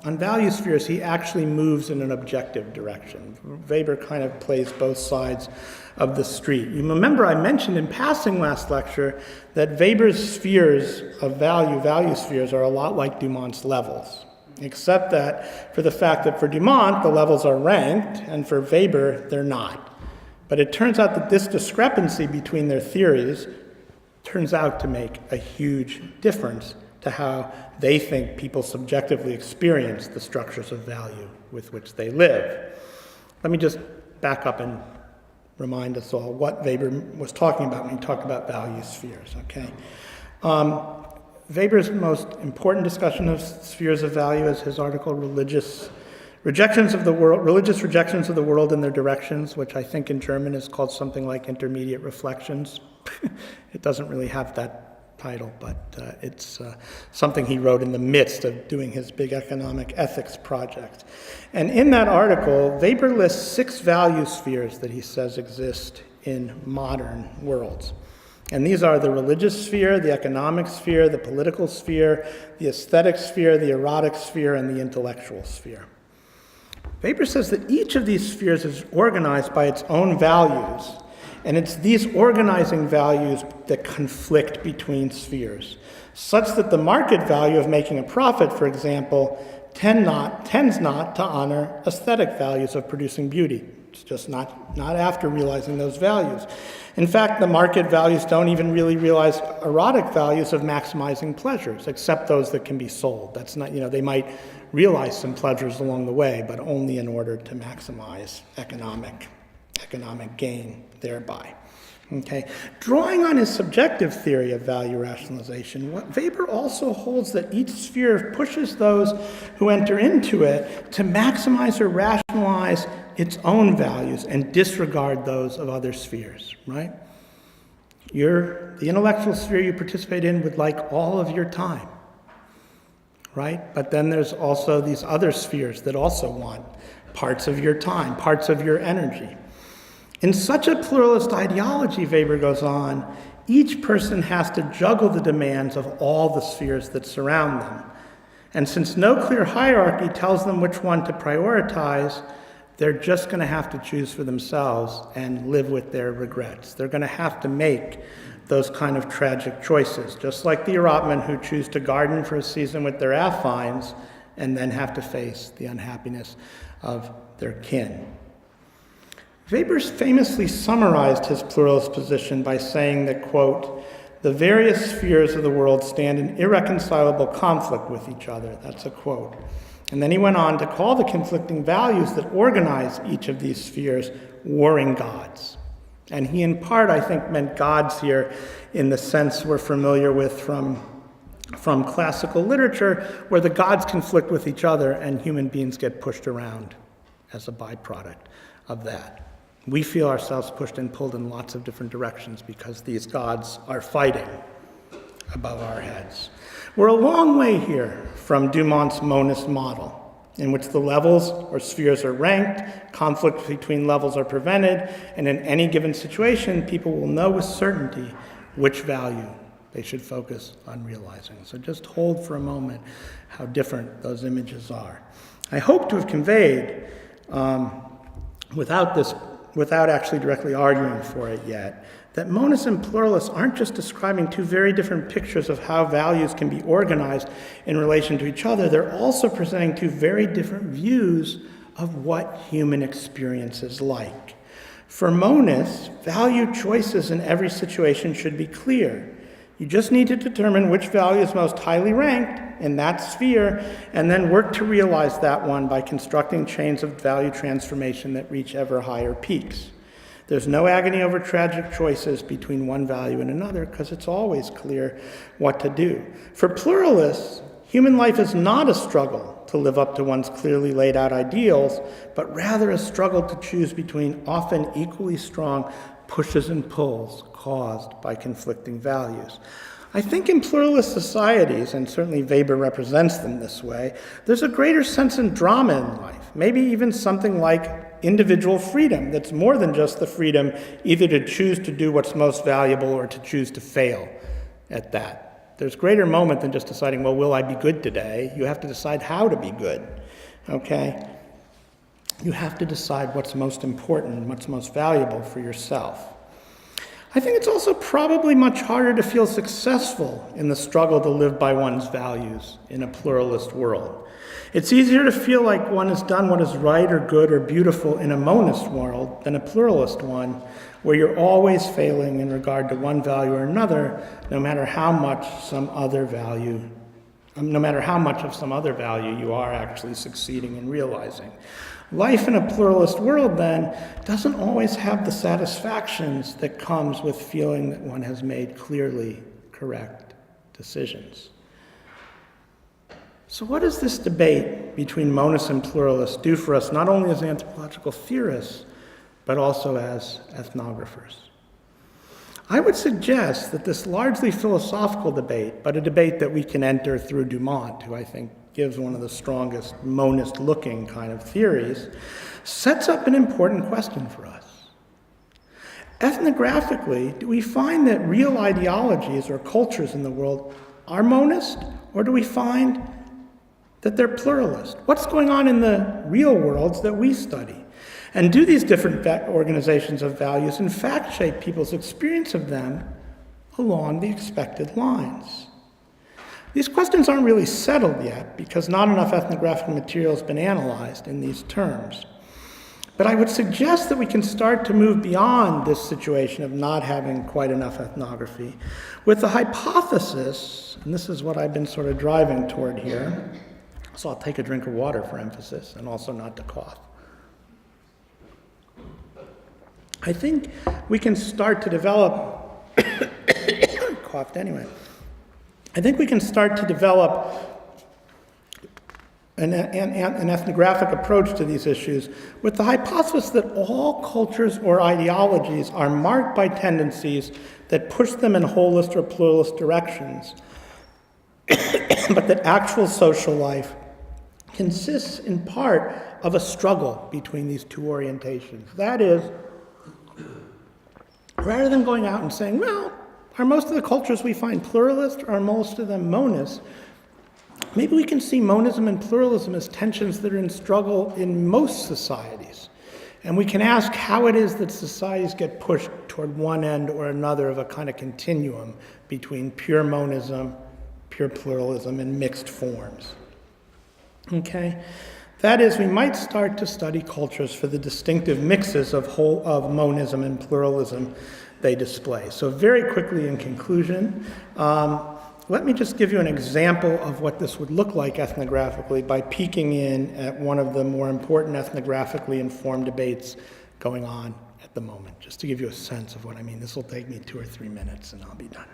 value spheres, he actually moves in an objective direction. Weber kind of plays both sides of the street. You remember I mentioned in passing last lecture that Weber's spheres of value spheres, are a lot like Dumont's levels, except that for the fact that for Dumont, the levels are ranked, and for Weber, they're not. But it turns out that this discrepancy between their theories turns out to make a huge difference to how they think people subjectively experience the structures of value with which they live. Let me just back up and remind us all what Weber was talking about when he talked about value spheres, okay? Weber's most important discussion of spheres of value is his article, Religious rejections of the world and their directions, which I think in German is called something like Intermediate Reflections. It doesn't really have that title, but it's something he wrote in the midst of doing his big economic ethics project. And in that article, Weber lists 6 value spheres that he says exist in modern worlds. And these are the religious sphere, the economic sphere, the political sphere, the aesthetic sphere, the erotic sphere, and the intellectual sphere. Weber says that each of these spheres is organized by its own values, and it's these organizing values that conflict between spheres, such that the market value of making a profit, for example, tends not to honor aesthetic values of producing beauty. It's just not after realizing those values. In fact, the market values don't even really realize erotic values of maximizing pleasures, except those that can be sold. That's not, they might realize some pleasures along the way, but only in order to maximize economic gain thereby. Okay. Drawing on his subjective theory of value rationalization, Weber also holds that each sphere pushes those who enter into it to maximize or rationalize its own values and disregard those of other spheres, right? The intellectual sphere you participate in would like all of your time, right? But then there's also these other spheres that also want parts of your time, parts of your energy. In such a pluralist ideology, Weber goes on, each person has to juggle the demands of all the spheres that surround them. And since no clear hierarchy tells them which one to prioritize, they're just going to have to choose for themselves and live with their regrets. They're going to have to make those kind of tragic choices, just like the Erotmen who choose to garden for a season with their affines and then have to face the unhappiness of their kin. Weber famously summarized his pluralist position by saying that, quote, the various spheres of the world stand in irreconcilable conflict with each other. That's a quote. And then he went on to call the conflicting values that organize each of these spheres warring gods. And he, in part, I think, meant gods here in the sense we're familiar with from classical literature, where the gods conflict with each other and human beings get pushed around as a byproduct of that. We feel ourselves pushed and pulled in lots of different directions because these gods are fighting above our heads. We're a long way here from Dumont's monist model, in which the levels or spheres are ranked, conflicts between levels are prevented, and in any given situation, people will know with certainty which value they should focus on realizing. So just hold for a moment how different those images are. I hope to have conveyed, without actually directly arguing for it yet, that monists and pluralists aren't just describing two very different pictures of how values can be organized in relation to each other, they're also presenting two very different views of what human experience is like. For monists, value choices in every situation should be clear. You just need to determine which value is most highly ranked in that sphere, and then work to realize that one by constructing chains of value transformation that reach ever higher peaks. There's no agony over tragic choices between one value and another, because it's always clear what to do. For pluralists, human life is not a struggle to live up to one's clearly laid out ideals, but rather a struggle to choose between often equally strong pushes and pulls caused by conflicting values. I think in pluralist societies, and certainly Weber represents them this way, there's a greater sense in drama in life, maybe even something like individual freedom that's more than just the freedom either to choose to do what's most valuable or to choose to fail at that. There's greater moment than just deciding, well, will I be good today? You have to decide how to be good, okay? You have to decide what's most important, what's most valuable for yourself. I think it's also probably much harder to feel successful in the struggle to live by one's values in a pluralist world. It's easier to feel like one has done what is right or good or beautiful in a monist world than a pluralist one, where you're always failing in regard to one value or another, no matter how much of some other value you are actually succeeding in realizing. Life in a pluralist world, then, doesn't always have the satisfactions that comes with feeling that one has made clearly correct decisions. So what does this debate between monists and pluralists do for us, not only as anthropological theorists, but also as ethnographers? I would suggest that this largely philosophical debate, but a debate that we can enter through Dumont, who I think gives one of the strongest monist-looking kind of theories, sets up an important question for us. Ethnographically, do we find that real ideologies or cultures in the world are monist, or do we find that they're pluralist? What's going on in the real worlds that we study? And do these different organizations of values in fact shape people's experience of them along the expected lines? These questions aren't really settled yet because not enough ethnographic material has been analyzed in these terms. But I would suggest that we can start to move beyond this situation of not having quite enough ethnography with the hypothesis, and this is what I've been sort of driving toward here, so I'll take a drink of water for emphasis and also not to cough. I think we can start to develop, coughed anyway, I think we can start to develop an ethnographic approach to these issues with the hypothesis that all cultures or ideologies are marked by tendencies that push them in holist or pluralist directions, but that actual social life consists in part of a struggle between these two orientations. That is, rather than going out and saying, well, are most of the cultures we find pluralist or are most of them monist, maybe we can see monism and pluralism as tensions that are in struggle in most societies. And we can ask how it is that societies get pushed toward one end or another of a kind of continuum between pure monism, pure pluralism, and mixed forms. Okay? That is, we might start to study cultures for the distinctive mixes of monism and pluralism they display. So very quickly in conclusion, let me just give you an example of what this would look like ethnographically by peeking in at one of the more important ethnographically informed debates going on at the moment, just to give you a sense of what I mean. This will take me 2 or 3 minutes and I'll be done.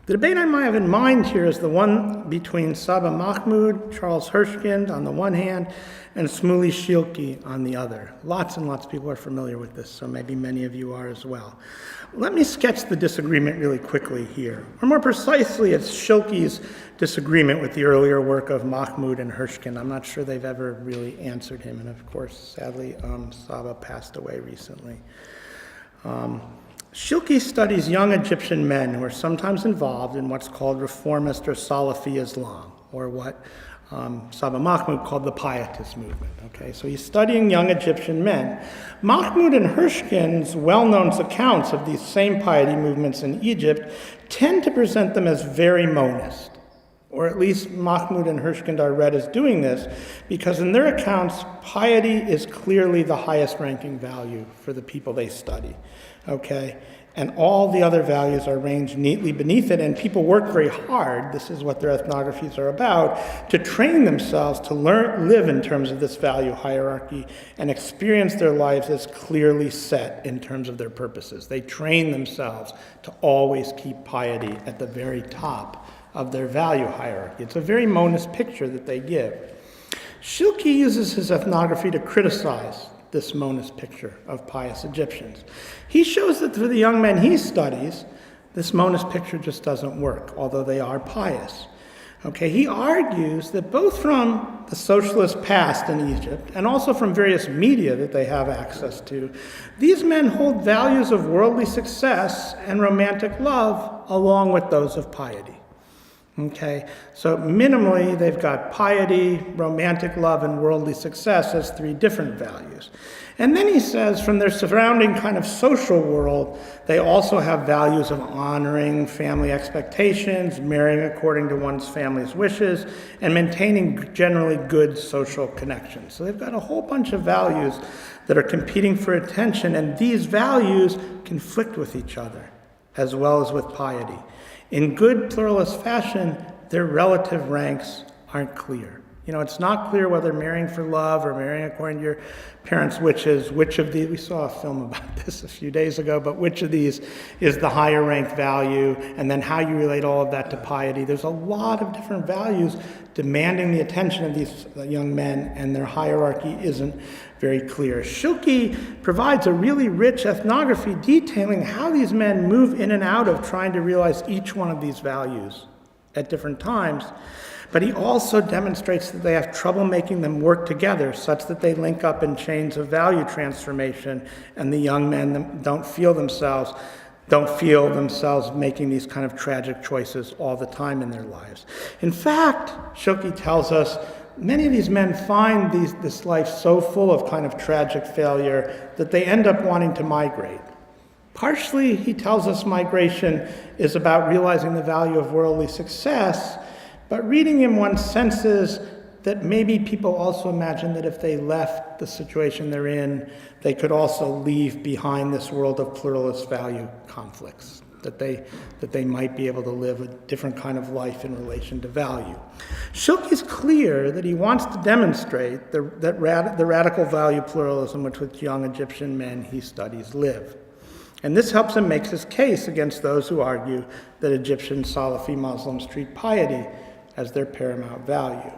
The debate I might have in mind here is the one between Saba Mahmoud, Charles Hirschkind on the one hand, and Shmuley Shilky on the other. Lots and lots of people are familiar with this, so maybe many of you are as well. Let me sketch the disagreement really quickly here. Or more precisely, it's Shilky's disagreement with the earlier work of Mahmoud and Hirschkind. I'm not sure they've ever really answered him, and of course, sadly, Saba passed away recently. Shilky studies young Egyptian men who are sometimes involved in what's called reformist or Salafi Islam, or what Saba Mahmoud called the pietist movement. Okay, so he's studying young Egyptian men. Mahmoud and Hirschkind's well-known accounts of these same piety movements in Egypt tend to present them as very monist, or at least Mahmoud and Hirschkind are read as doing this, because in their accounts, piety is clearly the highest ranking value for the people they study. Okay, and all the other values are arranged neatly beneath it, and people work very hard, this is what their ethnographies are about, to train themselves to live in terms of this value hierarchy and experience their lives as clearly set in terms of their purposes. They train themselves to always keep piety at the very top of their value hierarchy. It's a very monist picture that they give. Shilky uses his ethnography to criticize this monist picture of pious Egyptians. He shows that for the young men he studies, this monist picture just doesn't work, although they are pious. Okay, he argues that both from the socialist past in Egypt and also from various media that they have access to, these men hold values of worldly success and romantic love along with those of piety. Okay, so minimally they've got piety, romantic love, and worldly success as 3 different values. And then he says from their surrounding kind of social world, they also have values of honoring family expectations, marrying according to one's family's wishes, and maintaining generally good social connections. So they've got a whole bunch of values that are competing for attention, and these values conflict with each other, as well as with piety. In good pluralist fashion, their relative ranks aren't clear. You know, it's not clear whether marrying for love or marrying according to your parents' wishes, which of these, we saw a film about this a few days ago, but which of these is the higher ranked value, and then how you relate all of that to piety. There's a lot of different values demanding the attention of these young men, and their hierarchy isn't very clear. Shilky provides a really rich ethnography detailing how these men move in and out of trying to realize each one of these values at different times, but he also demonstrates that they have trouble making them work together such that they link up in chains of value transformation, and the young men don't feel themselves making these kind of tragic choices all the time in their lives. In fact, Shilky tells us many of these men find this life so full of kind of tragic failure that they end up wanting to migrate. Partially, he tells us migration is about realizing the value of worldly success, but reading him one senses that maybe people also imagine that if they left the situation they're in, they could also leave behind this world of pluralist value conflicts, that they might be able to live a different kind of life in relation to value. Schilke's clear that he wants to demonstrate the radical value pluralism which young Egyptian men he studies live. And this helps him make his case against those who argue that Egyptian Salafi Muslims treat piety as their paramount value.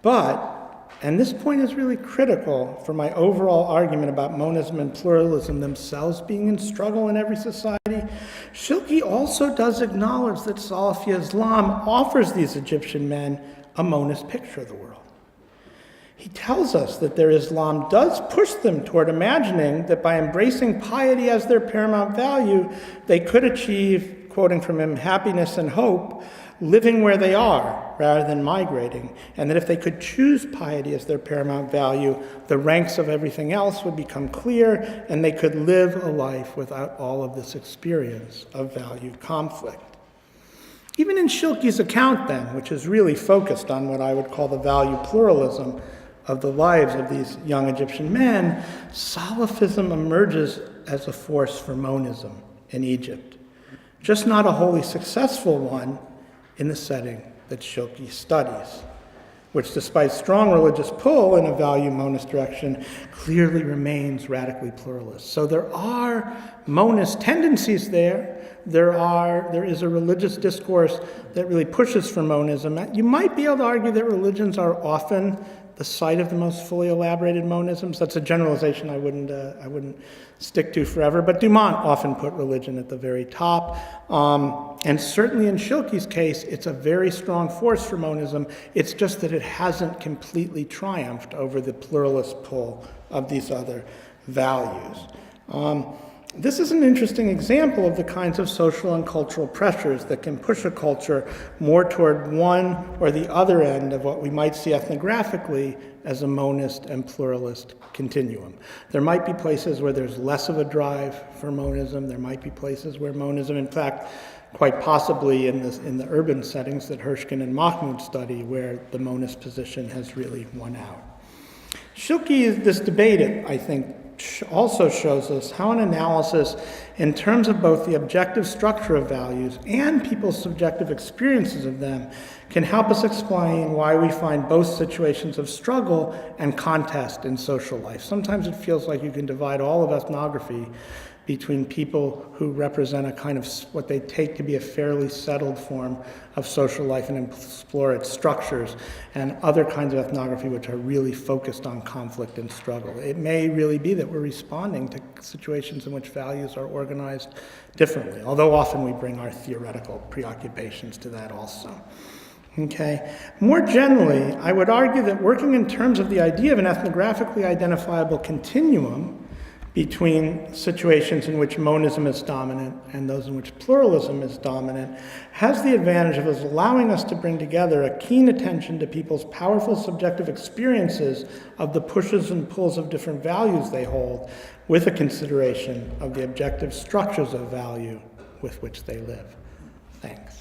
But, and this point is really critical for my overall argument about monism and pluralism themselves being in struggle in every society, Schilke also does acknowledge that Salafi Islam offers these Egyptian men a monist picture of the world. He tells us that their Islam does push them toward imagining that by embracing piety as their paramount value, they could achieve, quoting from him, happiness and hope, living where they are rather than migrating, and that if they could choose piety as their paramount value, the ranks of everything else would become clear, and they could live a life without all of this experience of value conflict. Even in Schilke's account, then, which is really focused on what I would call the value pluralism of the lives of these young Egyptian men, Salafism emerges as a force for monism in Egypt, just not a wholly successful one in the setting that Schilke studies, which despite strong religious pull in a value monist direction, clearly remains radically pluralist. So there are monist tendencies there. There is a religious discourse that really pushes for monism. You might be able to argue that religions are often the site of the most fully elaborated monisms. That's a generalization I wouldn't stick to forever, but Dumont often put religion at the very top. And certainly in Schilke's case, it's a very strong force for monism. It's just that it hasn't completely triumphed over the pluralist pull of these other values. This is an interesting example of the kinds of social and cultural pressures that can push a culture more toward one or the other end of what we might see ethnographically as a monist and pluralist continuum. There might be places where there's less of a drive for monism. There might be places where monism, in fact, quite possibly in the urban settings that Hirschkin and Mahmoud study, where the monist position has really won out. Schilke, this debate, I think, also shows us how an analysis in terms of both the objective structure of values and people's subjective experiences of them can help us explain why we find both situations of struggle and contest in social life. Sometimes it feels like you can divide all of ethnography between people who represent a kind of what they take to be a fairly settled form of social life and explore its structures, and other kinds of ethnography which are really focused on conflict and struggle. It may really be that we're responding to situations in which values are organized differently, although often we bring our theoretical preoccupations to that also. Okay. More generally, I would argue that working in terms of the idea of an ethnographically identifiable continuum between situations in which monism is dominant and those in which pluralism is dominant has the advantage of us allowing us to bring together a keen attention to people's powerful subjective experiences of the pushes and pulls of different values they hold, with a consideration of the objective structures of value with which they live. Thanks.